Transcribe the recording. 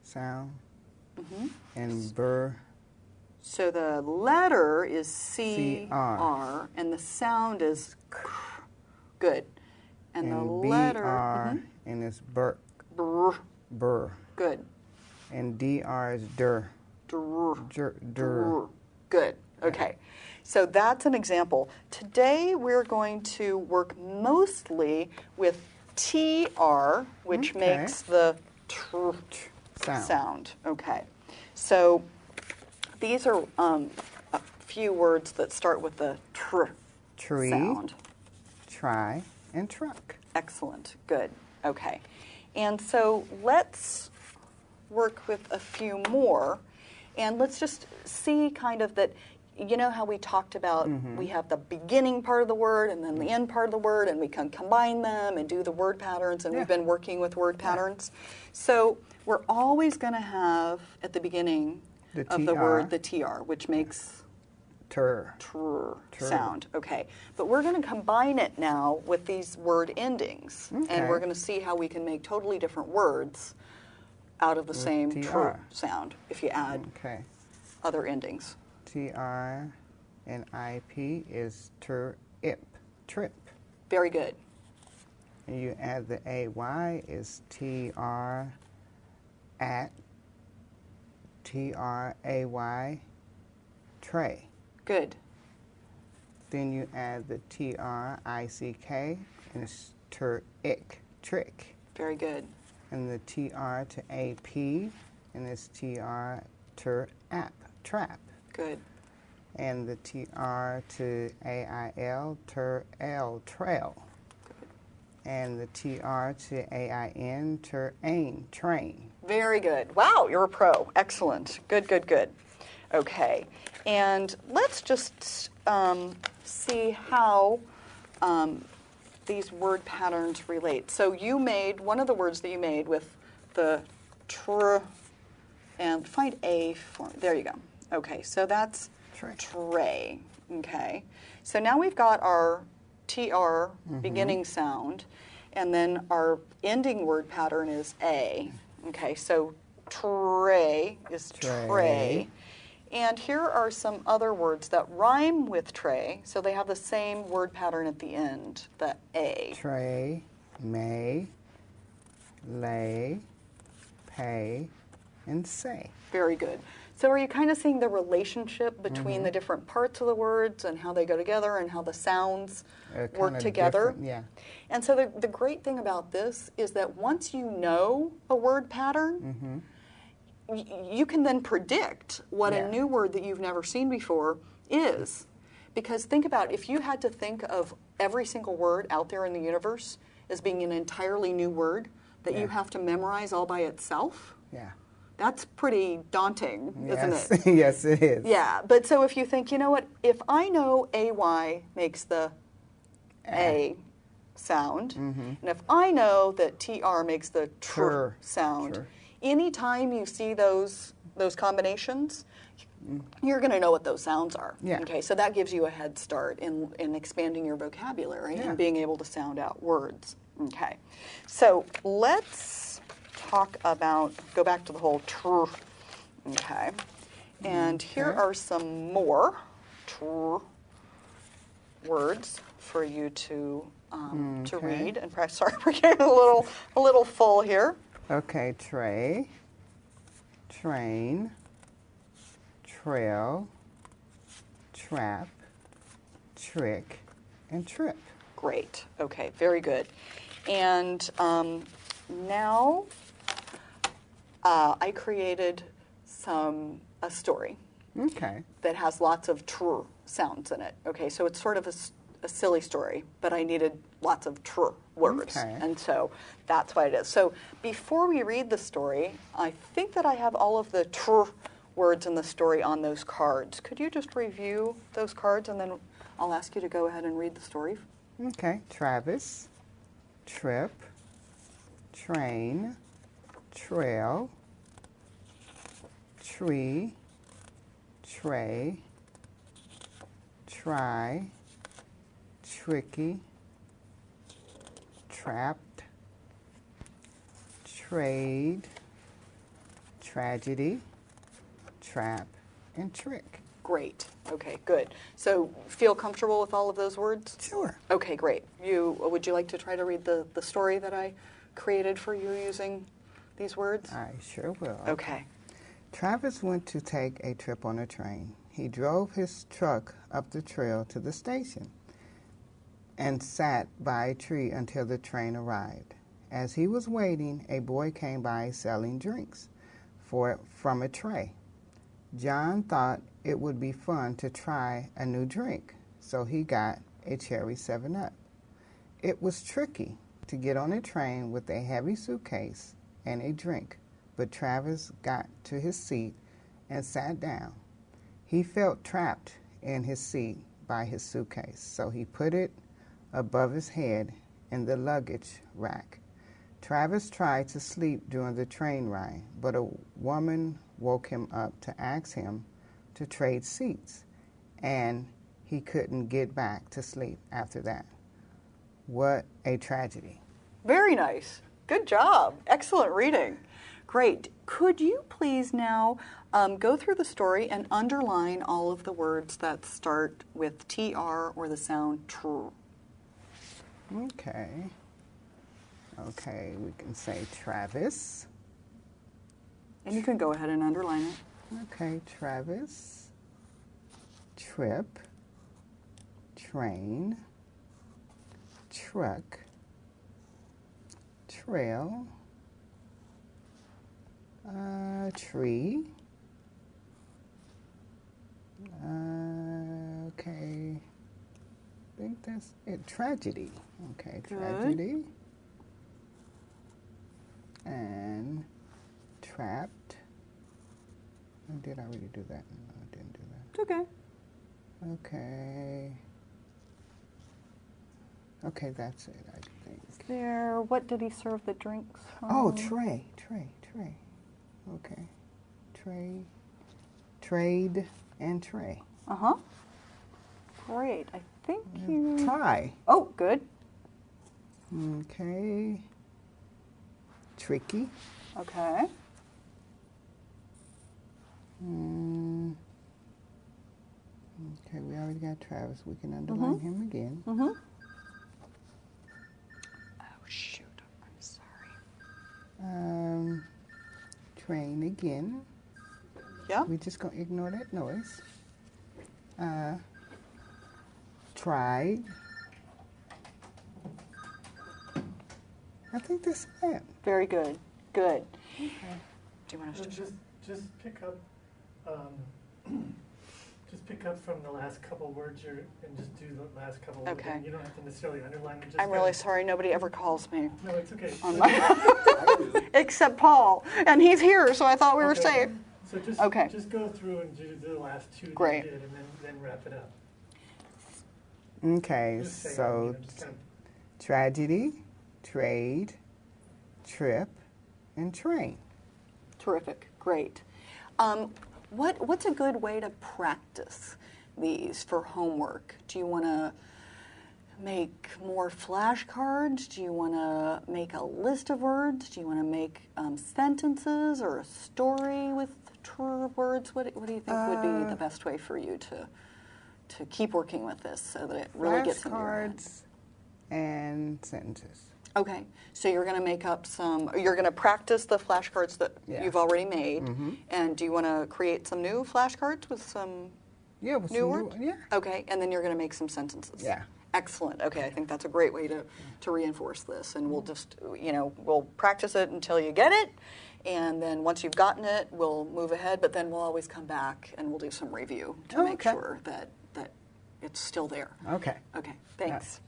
sound. Mm-hmm. And burr. So the letter is C-R, C-R. and the sound is K. Good. And the letter... B-R, and it's burr. Brr. Burr. Good. And D-R is dur. Drr. Dur. Good. Okay. So that's an example. Today we're going to work mostly with TR, which makes the tr sound. Okay. So these are a few words that start with the tr Tree, sound. try, and truck. Excellent. Good. Okay. And so let's work with a few more. And let's just see kind of that, you know how we talked about we have the beginning part of the word and then the end part of the word, and we can combine them and do the word patterns, and we've been working with word patterns. So we're always going to have at the beginning of the word the TR, which makes Tur. Sound. Okay. But we're going to combine it now with these word endings, and we're going to see how we can make totally different words out of the same tr sound if you add other endings. TR and IP is tur-ip, trip. Very good. And you add the AY is TR at TRAY, tray. Good. Then you add the TRICK and it's tur-ick, trick. Very good. And the TR to AP and it's TR tur-app, trap. Good. And the TR to AIL, tur-L, trail. Good. And the TR to AIN, tur-ain, train. Very good. Wow, you're a pro. Excellent. Good, good, good. Okay. And let's just see how these word patterns relate. So you made, one of the words that you made with the tr, and find A for, there you go. Okay, so that's tray. Okay. So now we've got our TR beginning sound, and then our ending word pattern is A. Okay, so tray is tray. And here are some other words that rhyme with tray, so they have the same word pattern at the end, the A. Tray, may, lay, pay, and say. Very good. So are you kind of seeing the relationship between the different parts of the words and how they go together and how the sounds work together? Yeah. And so the great thing about this is that once you know a word pattern, you can then predict what a new word that you've never seen before is. Because think about, if you had to think of every single word out there in the universe as being an entirely new word that you have to memorize all by itself, that's pretty daunting, isn't it? Yes, it is. Yeah, but so if you think, you know what, if I know AY makes the A sound, and if I know that TR makes the tr sound, anytime you see those combinations, you're going to know what those sounds are. Okay, so that gives you a head start in expanding your vocabulary and being able to sound out words. Okay, so let's talk about, go back to the whole tr. Okay, and here are some more tr words for you to read and practice. Sorry, we're getting a little full here. Okay, tray, train, trail, trap, trick, and trip. Great. Okay, very good. And now I created a story that has lots of tr sounds in it. Okay, so it's sort of a silly story, but I needed lots of tr words, and so that's what it is. So before we read the story, I think that I have all of the tr words in the story on those cards. Could you just review those cards, and then I'll ask you to go ahead and read the story? Okay, Travis, trip, train, trail, tree, tray, try, tricky, trapped, trade, tragedy, trap, and trick. Great. Okay, good. So feel comfortable with all of those words? Sure. Okay, great. Would you like to try to read the story that I created for you using these words? I sure will. Okay. Travis went to take a trip on a train. He drove his truck up the trail to the station and sat by a tree until the train arrived. As he was waiting, a boy came by selling drinks from a tray. John thought it would be fun to try a new drink, so he got a cherry 7-Up. It was tricky to get on a train with a heavy suitcase and a drink, but Travis got to his seat and sat down. He felt trapped in his seat by his suitcase, so he put it above his head in the luggage rack. Travis tried to sleep during the train ride, but a woman woke him up to ask him to trade seats, and he couldn't get back to sleep after that. What a tragedy. Very nice. Good job. Excellent reading. Great. Could you please now go through the story and underline all of the words that start with TR or the sound tr? Okay. Okay, we can say Travis. And you can go ahead and underline it. Okay, Travis, trip, train, truck, trail, tree, okay, I think that's it, tragedy, okay, Good. tragedy, and trapped. Did I already do that? No, I didn't do It's okay. that. Okay. Okay, that's it, I think. There. What did he serve the drinks from? Oh, tray. Okay. Trade, and tray. Uh-huh. Great. I think you... Try. Oh, good. Okay. Tricky. Okay. Okay, we already got Travis. We can underline him again. Mm-hmm. Oh, shoot. I'm sorry. Train again. Yeah? We're just going to ignore that noise. Tried. I think that's it. Very good. Good. Okay. Do you want us to... Just pick up, from the last couple words and just do the last couple words. Okay. You don't have to necessarily underline them. I'm really sorry. Nobody ever calls me. No, it's okay. On my except Paul. And he's here, so I thought we were Okay. safe. So Okay. just go through and do the last two that Great. you did, and then wrap it up. Okay, Just say, so just kind of, tragedy, trade, trip, and train. Terrific. Great. What's a good way to practice these for homework? Do you want to make more flashcards? Do you want to make a list of words? Do you want to make sentences or a story with words? What do you think would be the best way for you to keep working with this so that it really gets into your head? Flashcards and sentences. Okay, so you're going to make up you're going to practice the flashcards that Yeah. you've already made, and do you want to create some new flashcards with some Yeah, with new some words? Yeah. Okay, and then you're going to make some sentences. Yeah. Excellent. Okay, I think that's a great way to reinforce this, and we'll just, we'll practice it until you get it, and then once you've gotten it, we'll move ahead, but then we'll always come back and we'll do some review to make Okay. sure that it's still there. Okay. Okay, thanks.